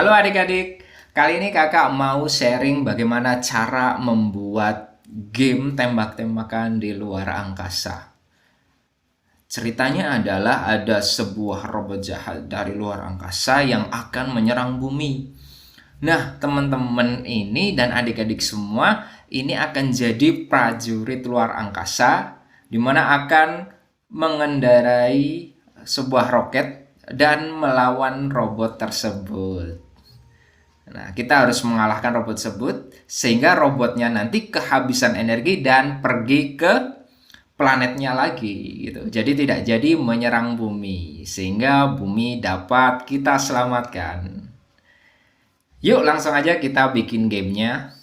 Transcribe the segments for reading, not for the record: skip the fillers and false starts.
Halo adik-adik, kali ini kakak mau sharing bagaimana cara membuat game tembak-tembakan di luar angkasa. Ceritanya adalah ada sebuah robot jahat dari luar angkasa yang akan menyerang bumi. Nah, teman-teman ini dan adik-adik semua ini akan jadi prajurit luar angkasa, di mana akan mengendarai sebuah roket dan melawan robot tersebut. Nah, kita harus mengalahkan robot tersebut sehingga robotnya nanti kehabisan energi dan pergi ke planetnya lagi gitu. Jadi tidak jadi menyerang bumi sehingga bumi dapat kita selamatkan. Yuk langsung aja kita bikin gamenya.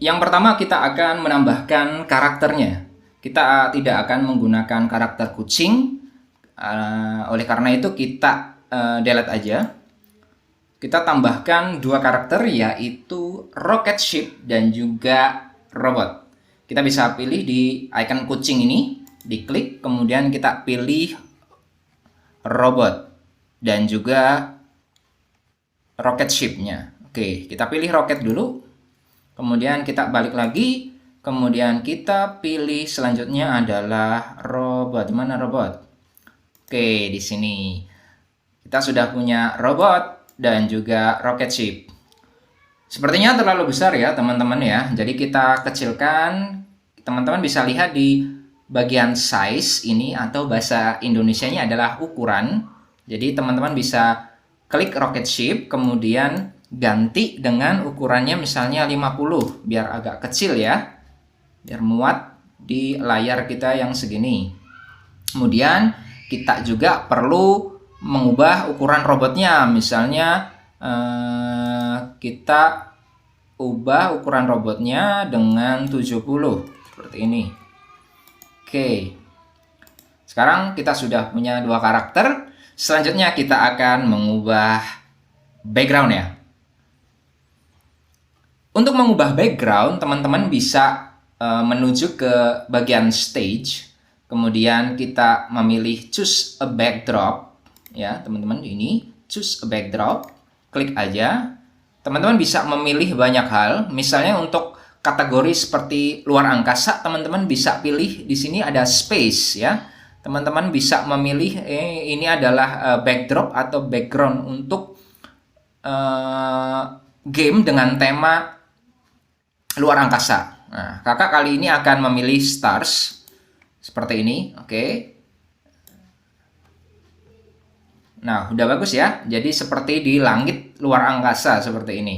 Yang pertama kita akan menambahkan karakternya. Kita tidak akan menggunakan karakter kucing. Oleh karena itu kita delete aja. Kita tambahkan dua karakter yaitu Rocket Ship dan juga Robot. Kita bisa pilih di icon kucing ini, diklik, kemudian kita pilih Robot dan juga Rocket Ship-nya. Oke, kita pilih Rocket dulu, kemudian kita balik lagi, kemudian kita pilih selanjutnya adalah Robot. Di mana Robot? Oke, di sini. Kita sudah punya Robot dan juga Rocket Ship. Sepertinya terlalu besar ya teman-teman ya. Jadi kita kecilkan. Teman-teman bisa lihat di bagian size ini atau bahasa Indonesianya adalah ukuran. Jadi teman-teman bisa klik Rocket Ship kemudian ganti dengan ukurannya misalnya 50 biar agak kecil ya. Biar muat di layar kita yang segini. Kemudian kita juga perlu mengubah ukuran robotnya, misalnya kita ubah ukuran robotnya dengan 70 seperti ini. Oke, sekarang kita sudah punya dua karakter. Selanjutnya kita akan mengubah background-nya. Untuk mengubah background, teman-teman bisa menuju ke bagian stage, kemudian kita memilih choose a backdrop. Ya teman-teman, ini choose a backdrop, klik aja. Teman-teman bisa memilih banyak hal, misalnya untuk kategori seperti luar angkasa, teman-teman bisa pilih di sini ada space ya. Teman-teman bisa memilih ini adalah backdrop atau background untuk game dengan tema luar angkasa. Nah, kakak kali ini akan memilih stars seperti ini, oke. Nah, udah bagus ya. Jadi seperti di langit luar angkasa seperti ini.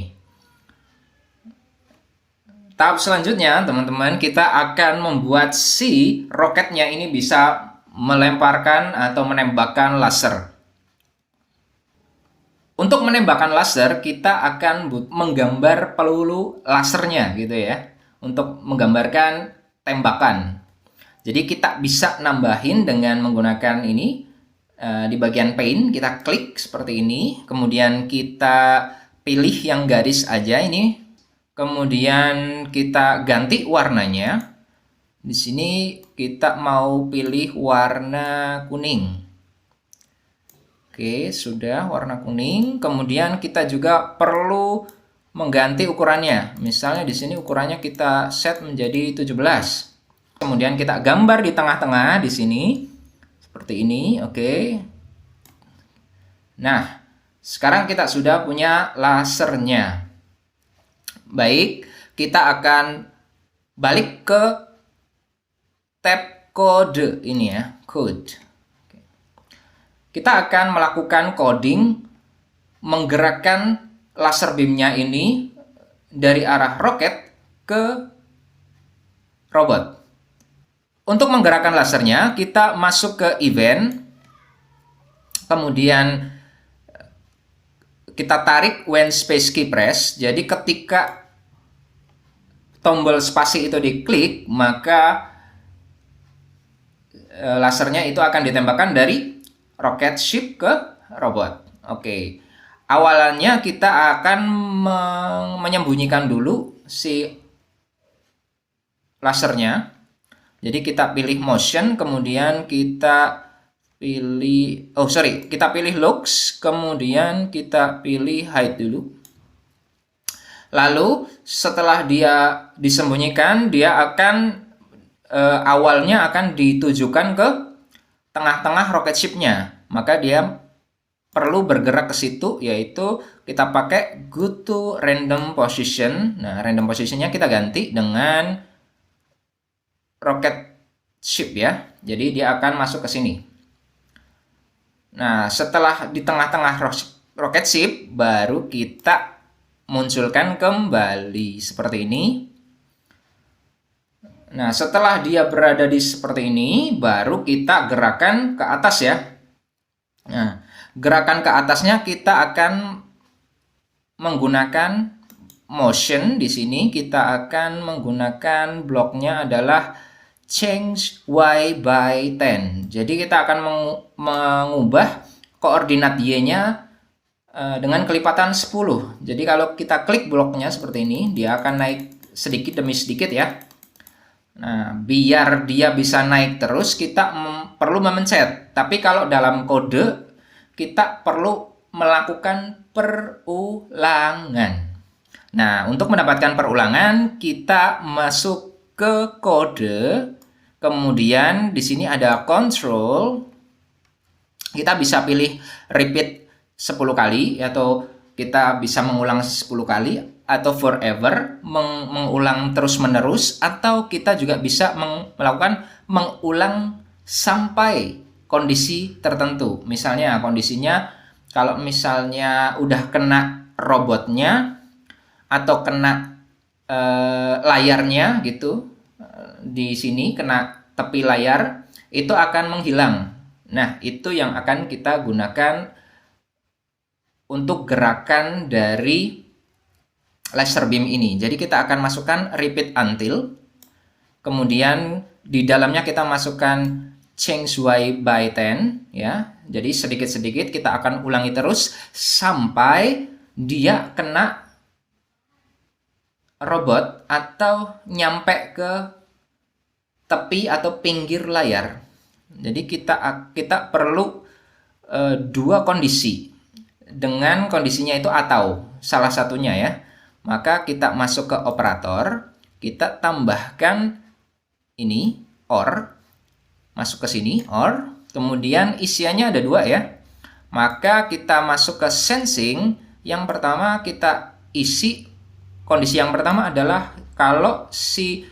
Tahap selanjutnya, teman-teman, kita akan membuat si roketnya ini bisa melemparkan atau menembakkan laser. Untuk menembakkan laser, kita akan menggambar peluru lasernya gitu ya. Untuk menggambarkan tembakan. Jadi kita bisa nambahin dengan menggunakan ini. Di bagian paint kita klik seperti ini, kemudian kita pilih yang garis aja ini, kemudian kita ganti warnanya. Di sini kita mau pilih warna kuning. Oke, sudah warna kuning. Kemudian kita juga perlu mengganti ukurannya. Misalnya di sini ukurannya kita set menjadi 17. Kemudian kita gambar di tengah-tengah di sini. Seperti ini, oke. Nah, sekarang kita sudah punya lasernya. Baik, kita akan balik ke tab kode ini ya, code. Kita akan melakukan coding, menggerakkan laser beamnya ini dari arah roket ke robot. Untuk menggerakkan lasernya, kita masuk ke event, kemudian kita tarik when space key press. Jadi ketika tombol spasi itu diklik, maka lasernya itu akan ditembakkan dari rocket ship ke robot. Oke, awalannya kita akan menyembunyikan dulu si lasernya. Jadi kita pilih motion, kemudian kita pilih, kita pilih looks, kemudian kita pilih hide dulu. Lalu setelah dia disembunyikan, dia akan awalnya akan ditujukan ke tengah-tengah rocket ship-nya. Maka dia perlu bergerak ke situ, yaitu kita pakai go to random position. Nah, random position-nya kita ganti dengan rocket ship ya. Jadi dia akan masuk ke sini. Nah, setelah di tengah-tengah rocket ship, baru kita munculkan kembali seperti ini. Nah, setelah dia berada di seperti ini, baru kita gerakan ke atas ya. Nah, gerakan ke atasnya kita akan menggunakan motion. Di sini kita akan menggunakan bloknya adalah change y by 10. Jadi kita akan mengubah koordinat y-nya dengan kelipatan 10. Jadi kalau kita klik bloknya seperti ini, dia akan naik sedikit demi sedikit ya. Nah, biar dia bisa naik terus, kita perlu memencet. Tapi kalau dalam kode, kita perlu melakukan perulangan. Nah, untuk mendapatkan perulangan, kita masuk ke kode. Kemudian di sini ada control. Kita bisa pilih repeat 10 kali, atau kita bisa mengulang 10 kali, atau forever, mengulang terus-menerus, atau kita juga bisa melakukan mengulang sampai kondisi tertentu. Misalnya kondisinya, kalau misalnya udah kena robotnya, atau kena layarnya gitu, di sini kena tepi layar, itu akan menghilang. Nah, itu yang akan kita gunakan untuk gerakan dari laser beam ini. Jadi kita akan masukkan repeat until, kemudian di dalamnya kita masukkan change y by 10 ya. Jadi sedikit-sedikit kita akan ulangi terus sampai dia kena robot atau nyampe ke tepi atau pinggir layar. Jadi kita perlu dua kondisi. Dengan kondisinya itu atau salah satunya ya. Maka kita masuk ke operator, kita tambahkan ini or, masuk ke sini or, kemudian isiannya ada dua ya. Maka kita masuk ke sensing. Yang pertama kita isi, kondisi yang pertama adalah kalau si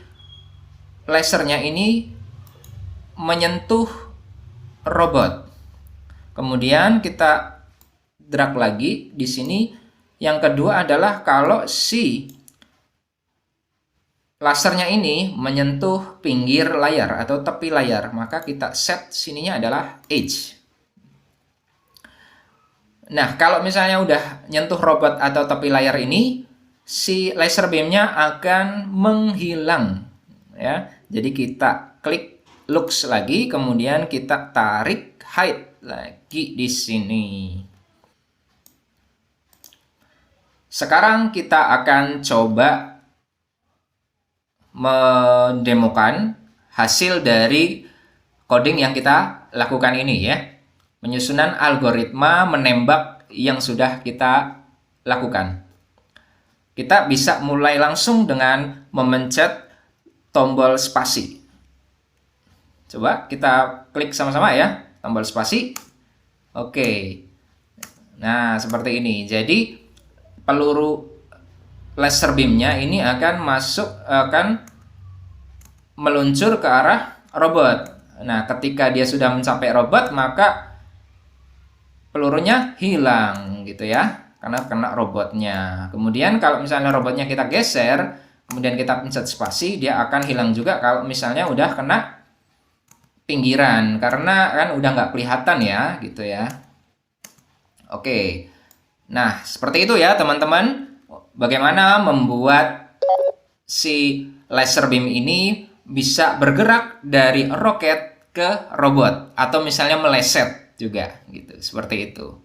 lasernya ini menyentuh robot. Kemudian kita drag lagi di sini. Yang kedua adalah kalau si lasernya ini menyentuh pinggir layar atau tepi layar, maka kita set sininya adalah edge. Nah, kalau misalnya udah nyentuh robot atau tepi layar ini, si laser beamnya akan menghilang ya. Jadi kita klik looks lagi, kemudian kita tarik hide lagi di sini. Sekarang kita akan coba mendemokan hasil dari coding yang kita lakukan ini ya. Penyusunan algoritma menembak yang sudah kita lakukan. Kita bisa mulai langsung dengan memencet tombol spasi. Coba kita klik sama-sama ya, tombol spasi. Oke. Nah, seperti ini. Jadi peluru laser beamnya ini akan meluncur ke arah robot. Nah, ketika dia sudah mencapai robot, maka pelurunya hilang gitu ya, karena kena robotnya. Kemudian kalau misalnya robotnya kita geser, kemudian kita pencet spasi, dia akan hilang juga kalau misalnya udah kena pinggiran, karena kan udah nggak kelihatan ya gitu ya. Oke. Nah, seperti itu ya teman-teman. Bagaimana membuat si laser beam ini bisa bergerak dari roket ke robot, atau misalnya meleset juga gitu. Seperti itu.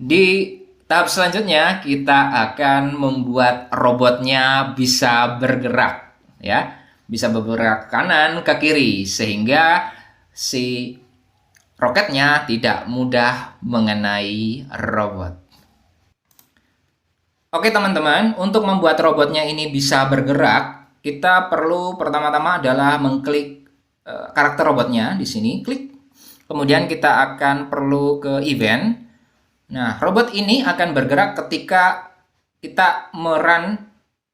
Di tahap selanjutnya kita akan membuat robotnya bisa bergerak ya. Bisa bergerak kanan ke kiri, sehingga si roketnya tidak mudah mengenai robot. Oke teman-teman, untuk membuat robotnya ini bisa bergerak, kita perlu pertama-tama adalah mengklik karakter robotnya di sini, klik. Kemudian kita akan perlu ke event. Nah, robot ini akan bergerak ketika kita merun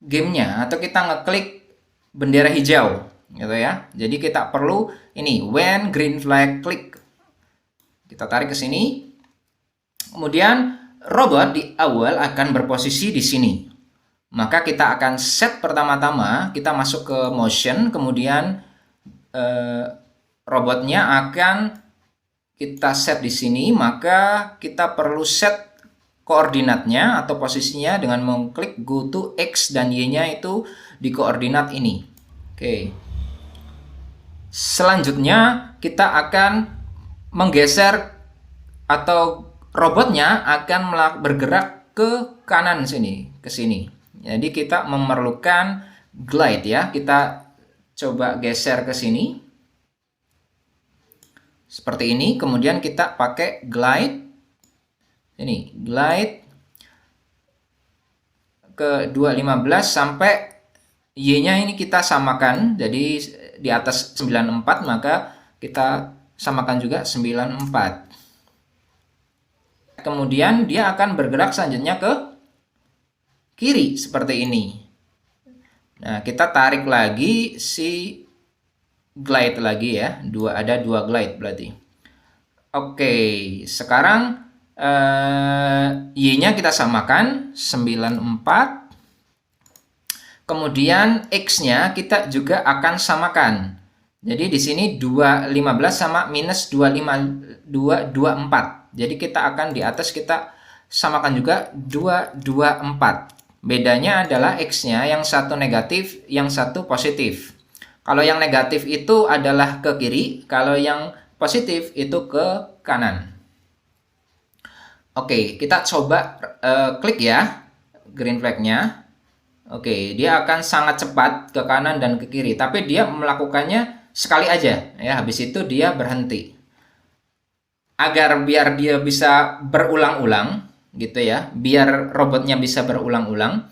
gamenya atau kita ngeklik bendera hijau, gitu ya. Jadi kita perlu ini when green flag click. Kita tarik ke sini. Kemudian robot di awal akan berposisi di sini. Maka kita akan set pertama-tama, kita masuk ke motion, kemudian robotnya akan kita set di sini, maka kita perlu set koordinatnya atau posisinya dengan mengklik go to X dan Y-nya itu di koordinat ini. Oke. Selanjutnya kita akan menggeser atau robotnya akan bergerak ke kanan sini, ke sini. Jadi kita memerlukan glide ya. Kita coba geser ke sini. Seperti ini, kemudian kita pakai glide. Ini, glide ke 215 sampai Y-nya ini kita samakan. Jadi di atas 94, maka kita samakan juga 94. Kemudian dia akan bergerak selanjutnya ke kiri seperti ini. Nah, kita tarik lagi si glide lagi ya. Ada dua glide berarti. Oke, sekarang Y-nya kita samakan 94. Kemudian X-nya kita juga akan samakan. Jadi di sini 215 sama minus 224. Jadi kita akan di atas kita samakan juga 224. Bedanya adalah X-nya yang satu negatif, yang satu positif. Kalau yang negatif itu adalah ke kiri, kalau yang positif itu ke kanan. Oke, kita coba klik ya green flag-nya. Oke, dia akan sangat cepat ke kanan dan ke kiri, tapi dia melakukannya sekali aja ya, habis itu dia berhenti. Agar biar dia bisa berulang-ulang gitu ya, biar robotnya bisa berulang-ulang,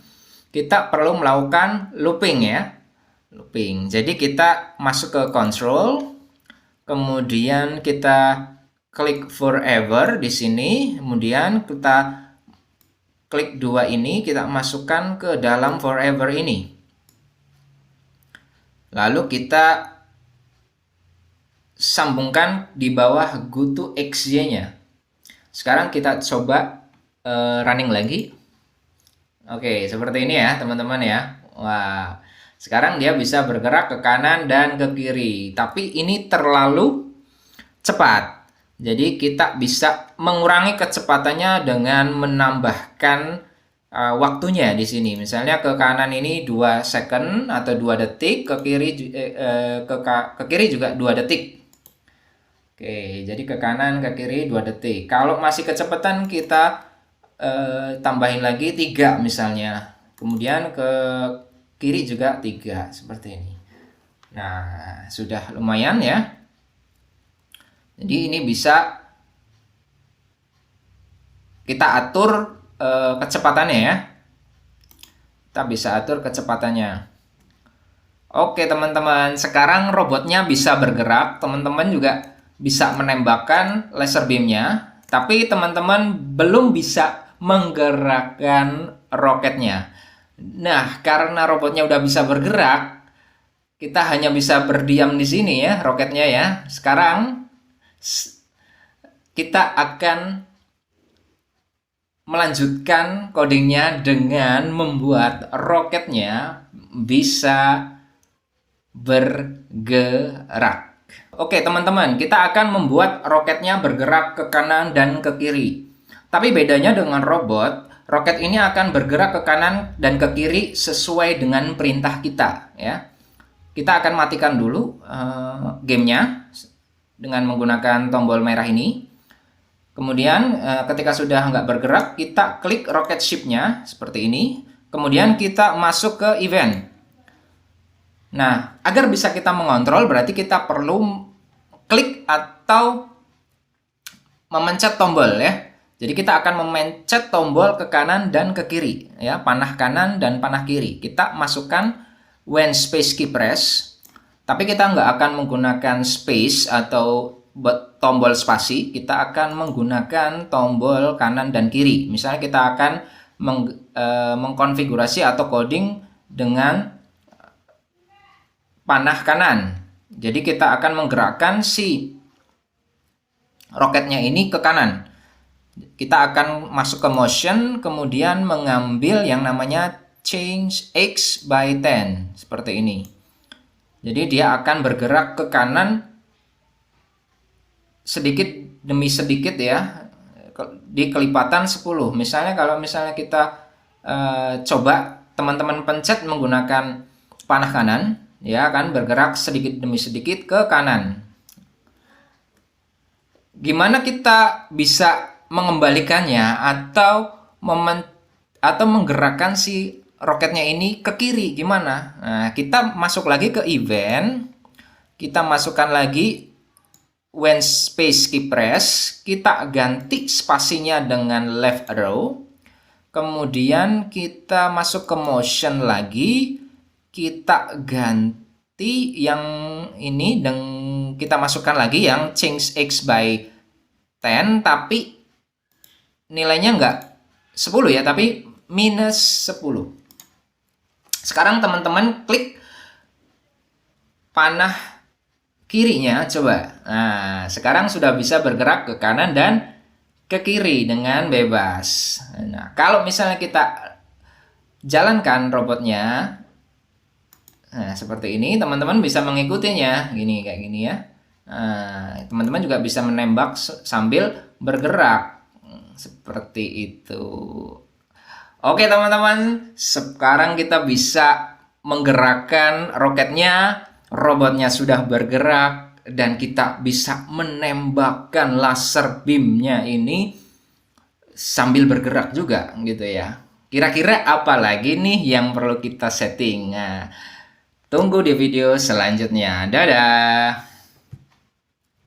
kita perlu melakukan looping ya. Looping. Jadi kita masuk ke control, kemudian kita klik forever di sini, kemudian kita klik dua ini, kita masukkan ke dalam forever ini. Lalu kita sambungkan di bawah go to XY-nya. Sekarang kita coba running lagi. Oke, seperti ini ya teman-teman ya. Wah, sekarang dia bisa bergerak ke kanan dan ke kiri. Tapi ini terlalu cepat. Jadi kita bisa mengurangi kecepatannya dengan menambahkan waktunya di sini. Misalnya ke kanan ini 2 second atau 2 detik, ke kiri juga 2 detik. Oke, jadi ke kanan, ke kiri 2 detik. Kalau masih kecepatan kita tambahin lagi 3 misalnya. Kemudian ke kiri juga 3, seperti ini. Nah, sudah lumayan ya. Jadi ini bisa kita atur kecepatannya ya. Kita bisa atur kecepatannya. Oke teman-teman, sekarang robotnya bisa bergerak. Teman-teman juga bisa menembakkan laser beamnya, tapi teman-teman belum bisa menggerakkan roketnya. Nah, karena robotnya udah bisa bergerak, kita hanya bisa berdiam di sini ya, roketnya ya. Sekarang kita akan melanjutkan codingnya dengan membuat roketnya bisa bergerak. Oke teman-teman, kita akan membuat roketnya bergerak ke kanan dan ke kiri. Tapi bedanya dengan robot, roket ini akan bergerak ke kanan dan ke kiri sesuai dengan perintah kita ya. Kita akan matikan dulu gamenya dengan menggunakan tombol merah ini. Kemudian ketika sudah nggak bergerak, kita klik rocket ship-nya seperti ini. Kemudian kita masuk ke event. Nah, agar bisa kita mengontrol berarti kita perlu klik atau memencet tombol ya. Jadi kita akan memencet tombol ke kanan dan ke kiri ya, panah kanan dan panah kiri. Kita masukkan when space key press, tapi kita nggak akan menggunakan space atau tombol spasi, kita akan menggunakan tombol kanan dan kiri. Misalnya kita akan mengkonfigurasi atau coding dengan panah kanan. Jadi kita akan menggerakkan si roketnya ini ke kanan. Kita akan masuk ke motion, kemudian mengambil yang namanya change X by 10 seperti ini. Jadi dia akan bergerak ke kanan sedikit demi sedikit ya, di kelipatan 10. Misalnya kalau kita coba teman-teman pencet menggunakan panah kanan, ya akan bergerak sedikit demi sedikit ke kanan. Gimana kita bisa mengembalikannya atau menggerakkan si roketnya ini ke kiri? Gimana? Nah, kita masuk lagi ke event, kita masukkan lagi when space key press, kita ganti spasinya dengan left arrow, kemudian kita masuk ke motion lagi, kita ganti yang ini dan kita masukkan lagi yang change X by 10, tapi nilainya enggak 10 ya, tapi minus 10. Sekarang teman-teman klik panah kirinya, coba. Nah, sekarang sudah bisa bergerak ke kanan dan ke kiri dengan bebas. Nah, kalau misalnya kita jalankan robotnya, nah seperti ini, teman-teman bisa mengikutinya, kayak gini ya. Nah, teman-teman juga bisa menembak sambil bergerak seperti itu. Oke teman-teman, sekarang kita bisa menggerakkan roketnya, robotnya sudah bergerak, dan kita bisa menembakkan laser beamnya ini sambil bergerak juga gitu ya. Kira-kira apa lagi nih yang perlu kita setting? Nah, tunggu di video selanjutnya. Dadah!